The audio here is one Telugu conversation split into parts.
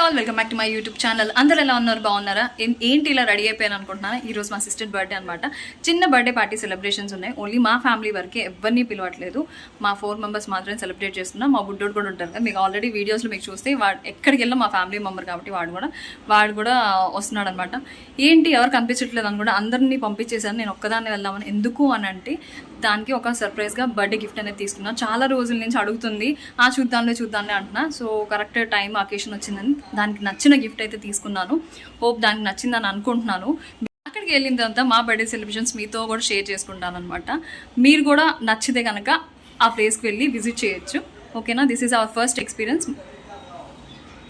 All welcome back to my YouTube channel. అందరూ ఎలా ఉన్నారు, బాగున్నారా? ఏంటి ఇలా రెడీ అయిపోయాను అనుకుంటున్నాను. ఈరోజు మా సిస్టర్ బర్త్డే అనమాట. చిన్న బర్త్డే పార్టీ సెలబ్రేషన్స్ ఉన్నాయి. ఓన్లీ మా ఫ్యామిలీ వరకే, ఎవరిని పిలవట్లేదు. మా 4 మెంబర్స్ మాత్రమే సెలబ్రేట్ చేస్తున్నాం. మా బుడ్డోడు కూడా ఉంటారు కదా, మీకు ఆల్రెడీ వీడియోస్లో మీకు చూస్తే వాడు ఎక్కడికి వెళ్ళా మా ఫ్యామిలీ మెంబర్ కాబట్టి వాడు కూడా వస్తున్నాడు అనమాట. ఏంటి ఎవరు కనిపించట్లేదు అని కూడా అందరినీ పంపించేశాను. నేను ఒక్కదాన్ని వెళ్దామని. ఎందుకు అని అంటే దానికి ఒక సర్ప్రైజ్గా బర్త్డే గిఫ్ట్ అనేది తీసుకున్నాను. చాలా రోజుల నుంచి అడుగుతుంది, చూద్దాంలే అంటున్నా. సో కరెక్ట్ టైం అకేషన్ వచ్చిందని దానికి నచ్చిన గిఫ్ట్ అయితే తీసుకున్నాను. హోప్ దానికి నచ్చిందని అనుకుంటున్నాను. అక్కడికి వెళ్ళిన తర్వాత మా బర్త్డే సెలబ్రేషన్స్ మీతో కూడా షేర్ చేసుకుంటాను అనమాట. మీరు కూడా నచ్చితే కనుక ఆ ప్లేస్కి వెళ్ళి విజిట్ చేయొచ్చు. ఓకేనా? This is our first experience.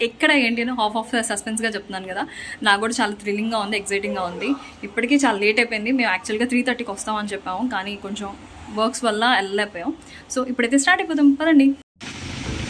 ఎక్కడ ఏంటి అని హాఫ్ ఆఫ్ సస్పెన్స్గా చెప్తున్నాను కదా. నాకు కూడా చాలా థ్రిల్లింగ్గా ఉంది, ఎక్సైటింగ్గా ఉంది. ఇప్పటికీ చాలా లేట్ అయిపోయింది. మేము యాక్చువల్గా 3:30కి వస్తామని చెప్పాము, కానీ కొంచెం వర్క్స్ వల్ల వెళ్ళలేకపోయాం. సో ఇప్పుడైతే స్టార్ట్ అయిపోతాం పదండి.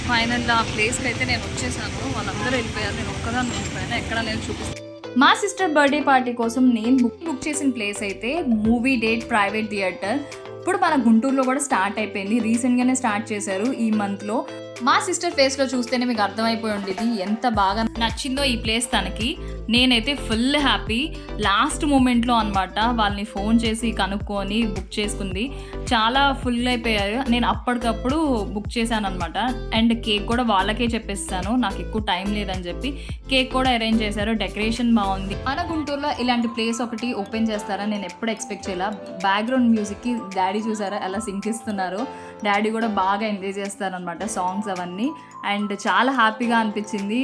ఫైనల్గా ఆ ప్లేస్కి అయితే నేను వచ్చేసాను. వాళ్ళందరూ వెళ్ళిపోయారు, నేను ఒక్కదాన్ని వెళ్ళిపోయాను. ఎక్కడ నేను చూపిస్తాను. మా సిస్టర్ బర్త్డే పార్టీ కోసం నేను బుక్ చేసిన ప్లేస్ అయితే మూవీ డేట్ ప్రైవేట్ థియేటర్. ఇప్పుడు మన గుంటూరులో కూడా స్టార్ట్ అయిపోయింది. రీసెంట్గానే స్టార్ట్ చేశారు ఈ మంత్లో. మా సిస్టర్ ఫేస్లో చూస్తేనే మీకు అర్థమైపోయి ఉండేది ఎంత బాగా నచ్చిందో ఈ ప్లేస్ తనకి. నేనైతే ఫుల్ హ్యాపీ. లాస్ట్ మూమెంట్లో అనమాట వాళ్ళని ఫోన్ చేసి కనుక్కొని బుక్ చేసుకుంది. చాలా ఫుల్ అయిపోయారు. నేను అప్పటికప్పుడు బుక్ చేశాను అనమాట. అండ్ కేక్ కూడా వాళ్ళకే చెప్పేస్తాను, నాకు ఎక్కువ టైం లేదని చెప్పి. కేక్ కూడా అరేంజ్ చేశారు, డెకరేషన్ బాగుంది. మన గుంటూరులో ఇలాంటి ప్లేస్ ఒకటి ఓపెన్ చేస్తారని నేను ఎప్పుడు ఎక్స్పెక్ట్ చేయాల. బ్యాక్గ్రౌండ్ మ్యూజిక్కి డాడీ చూసారా ఎలా సింక్ ఇస్తున్నారు. డాడీ కూడా బాగా ఎంజాయ్ చేస్తారనమాట సాంగ్స్ అవన్నీ. అండ్ చాలా హ్యాపీగా అనిపించింది.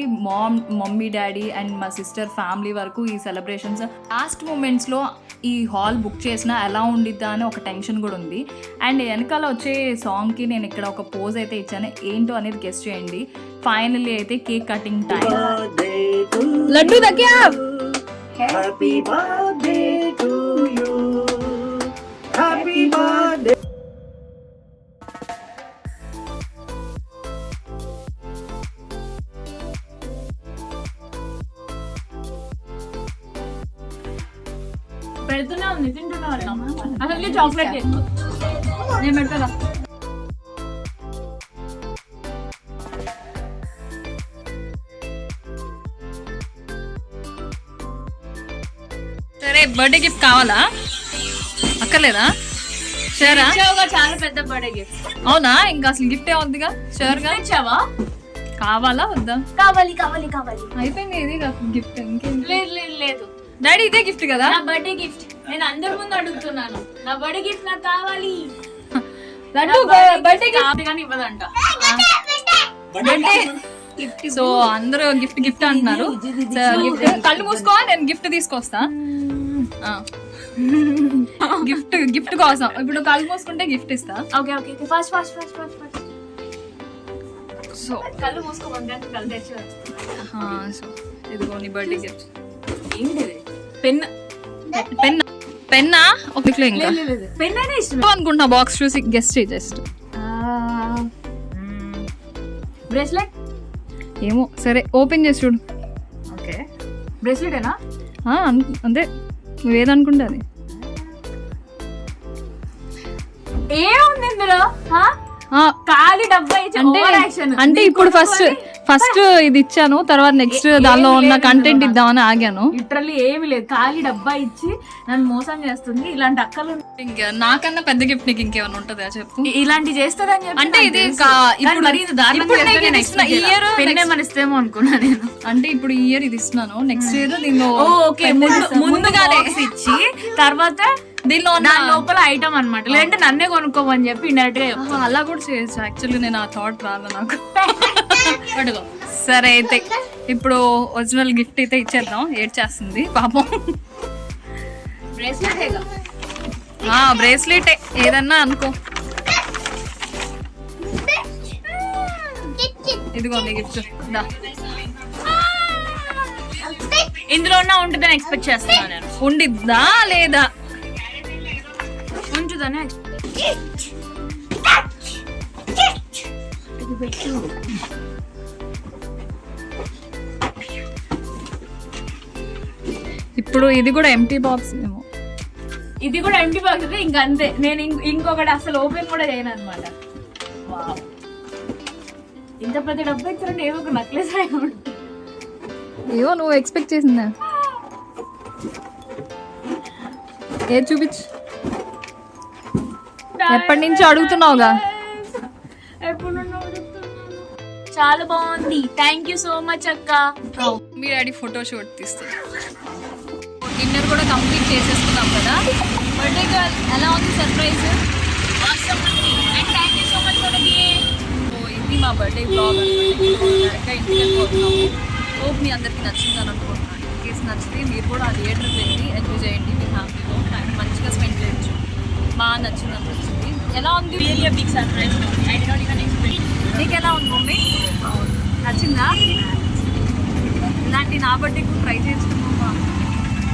మమ్మీ డాడీ అండ్ మా సిస్టర్ ఫ్యామిలీ వరకు ఈ సెలబ్రేషన్స్. లాస్ట్ మూమెంట్స్లో ఈ హాల్ బుక్ చేసినా ఎలా ఉండిద్దా అని ఒక టెన్షన్ కూడా ఉంది. అండ్ వెనకాల వచ్చే సాంగ్కి నేను ఇక్కడ ఒక పోజ్ అయితే ఇచ్చాను. ఏంటో అనేది గెస్ట్ చేయండి. ఫైనల్లీ అయితే కేక్ కటింగ్ టైం. లడ్డు దగ్గర happy birthday to you, happy birthday. పెడుతూనే ఉంది, తింటూనే ఉన్నాం. అసలు చాక్లెట్ నేను పెడతా. సరే, బర్త్డే గిఫ్ట్ కావాలా అక్కర్లేదా? షూరా? చాలా పెద్ద బర్త్డే గిఫ్ట్. అవునా? ఇంకా అసలు గిఫ్ట్ ఏమవుతుందిగా. షూర్గా ఇచ్చావా? కావాలా వద్దా? కావాలి. అయిపోయింది ఇది గిఫ్ట్. ఇంకేం లేదు. డాడీ ఇదే గిఫ్ట్ కదా, నా బర్త్డే గిఫ్ట్. నేను అందరి ముందు అడుగుతున్నాను, నా బర్త్డే గిఫ్ట్ నాకు కావాలి. లడ్డు బర్త్డే గిఫ్ట్ కానీ ఇవ్వదంట. సో అందరూ గిఫ్ట్ అంటున్నారు. కళ్ళు మూసుకో, నేను గిఫ్ట్ తీసుకొస్తా. గిఫ్ట్ కోసం ఇప్పుడు కళ్ళు మూసుకుంటే గిఫ్ట్ ఇస్తా. Okay fast. సో కళ్ళు మూసుకోమంటే కళ్ళు తెచ్చి. సో ఇదిగో నీ బర్త్డే గిఫ్ట్. ఏంటిది? పెన్నా? ఒక ఇంకా పెన్ అయినా ఇష్టం అనుకుంటున్నా. బాక్స్ చూసి గెస్ట్ జస్ట్. బ్రేస్లెట్ ఏమో. సరే ఓపెన్ చేసి చూడు. ఓకే, బ్రేస్లెట్ ఏనా? అంతే, నువ్వేదనుకుంటే అది. ఏముంది ఇందులో? ఖాళీ డబ్బా అంటే ఇప్పుడు ఫస్ట్ ఇది ఇచ్చాను, తర్వాత నెక్స్ట్ దానిలో ఉన్న కంటెంట్ ఇద్దామని ఆగాను. లిటరల్లీ ఏమి లేదు, ఖాళీ డబ్బా ఇచ్చి నన్ను మోసం చేస్తుంది. ఇలాంటి అక్కలు ఇంకా నాకన్నా పెద్ద గిఫ్ట్ నీకు ఇంకేమైనా ఉంటుందా చెప్పు. ఇలాంటి చేస్తుందని చెప్పి అంటే ఇది ఇస్తేమో అనుకున్నా నేను. అంటే ఇప్పుడు ఈ ఇయర్ ఇది ఇస్తున్నాను, నెక్స్ట్ ఇయర్ దీనిలో ముందుగానే ఇచ్చి తర్వాత దీనిలో లోపల ఐటమ్ అనమాట. లేదంటే నన్నే కొనుక్కోమని చెప్పి ఇండైరెక్ట్ గా అలా కూడా చేయొచ్చు. యాక్చువల్గా నేను ఆ థాట్ రాదు నాకు. సరే అయితే ఇప్పుడు ఒరిజినల్ గిఫ్ట్ అయితే ఇచ్చేద్దాం. ఏడ్చేస్తుంది పాపం. బ్రేస్లెట్ ఏదన్నా అనుకో. ఇదిగోండి గిఫ్ట్. ఇందులో ఉంటుందని ఎక్స్పెక్ట్ చేస్తున్నా నేను. ఉండిద్దా లేదా? ఉంచుదానే. ఇప్పుడు ఇది కూడా ఎంటీ బాక్స్ ఏమో. ఇది కూడా ఎంటీ బాక్స్. ఇంకా అంతే, నేను ఇంకొకటి అసలు ఓపెన్ కూడా చేయను అనమాట. ఇంత పెద్ద డబ్బా ఇచ్చారంటే ఏదో ఒక నక్లెస్ అయి ఉంటుంది. ఏవో నువ్వు ఎక్స్పెక్ట్ చేసిందా ఏది చూపించు ఎప్పటి నుంచి అడుగుతున్నావుగా చాలా బాగుంది. థ్యాంక్ యూ సో మచ్ అక్క. మీ డాడీ ఫోటో షూట్ తీస్తుంది. డిన్నర్ కూడా కంప్లీట్ చేసేసుకున్నాం కదా. బర్త్డే గర్ల్ ఎలా ఉంది surprise? Thank you so much for the gift. ఇది మా బర్త్డే బ్లాగ్ అనమాట. ఇంటికి వెళ్ళిపోతున్నాము. హోప్ మీ అందరికీ నచ్చిందని అనుకుంటున్నాను. ఇన్ కేసు నచ్చితే మీరు కూడా ఆ థియేటర్కి వెళ్ళి ఎంజాయ్ చేయండి మీ ఫ్యామిలీతో. టైం మంచిగా స్పెండ్ చేయొచ్చు. బాగా నచ్చింది అనిపించింది. ఎలా ఉంది? Really a big surprise. I did not even expect. నీకు ఎలా ఉంది మమ్మీ? నచ్చిందా? ఇలాంటి నా బర్త్డే కూడా ట్రై చేసుకున్నామా?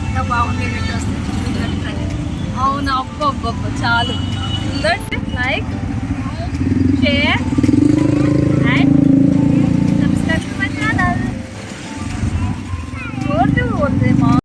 ఇంకా బాగుంది. అవునా? అబ్బబ్బబ్బ చాలు. Like share and subscribe to my channel.